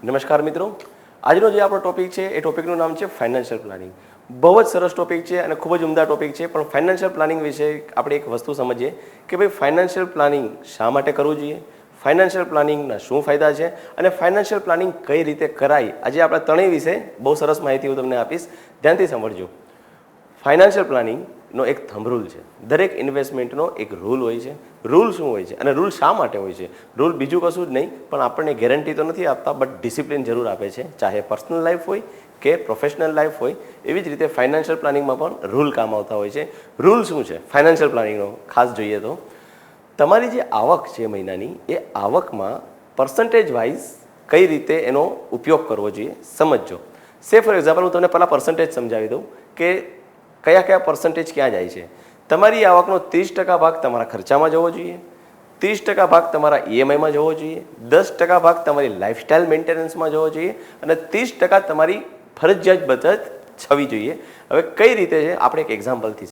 નમસ્કાર મિત્રો, આજનો જે આપણો ટોપિક છે એ ટોપિકનું નામ છે ફાઇનાન્શિયલ પ્લાનિંગ. બહુ જ સરસ ટોપિક છે અને ખૂબ જ ઉમદા ટોપિક છે. પણ ફાઇનાન્શિયલ પ્લાનિંગ વિશે આપણે એક વસ્તુ સમજીએ કે ભાઈ ફાઇનાન્શિયલ પ્લાનિંગ શા માટે કરવું જોઈએ, ફાઇનાન્શિયલ પ્લાનિંગના શું ફાયદા છે અને ફાઇનાન્શિયલ પ્લાનિંગ કઈ રીતે કરાય. આજે આપણે ત્રણેય વિશે બહુ સરસ માહિતી હું તમને આપીશ, ધ્યાનથી સમજજો. ફાઇનાન્શિયલ પ્લાનિંગનો એક થંબ રૂલ છે. દરેક ઇન્વેસ્ટમેન્ટનો એક રૂલ હોય છે. રૂલ શું હોય છે અને રૂલ શા માટે હોય છે? રૂલ બીજું કશું જ નહીં, પણ આપણને ગેરંટી તો નથી આપતા, બટ ડિસિપ્લિન જરૂર આપે છે. ચાહે પર્સનલ લાઈફ હોય કે પ્રોફેશનલ લાઈફ હોય, એવી જ રીતે ફાઇનાન્શિયલ પ્લાનિંગમાં પણ રૂલ કામ આવતા હોય છે. રૂલ શું છે ફાઇનાન્શિયલ પ્લાનિંગનો ખાસ જોઈએ તો, તમારી જે આવક છે મહિનાની, એ આવકમાં પર્સન્ટેજ વાઇઝ કઈ રીતે એનો ઉપયોગ કરવો જોઈએ સમજજો. સે ફોર એક્ઝામ્પલ હું તમને પહેલાં પર્સન્ટેજ સમજાવી દઉં કે કયા કયા પર્સન્ટેજ ક્યાં જાય છે. તમારી આવકનો 30% ભાગ તમારા ખર્ચામાં જવો જોઈએ, 30% ભાગ તમારા ઈએમઆઈમાં જવો જોઈએ, 10% ભાગ તમારી લાઇફસ્ટાઇલ મેન્ટેનન્સમાં જવો જોઈએ અને 30% તમારી ફરજિયાત બચત થવી જોઈએ. હવે કઈ રીતે છે આપણે એક એક્ઝામ્પલથી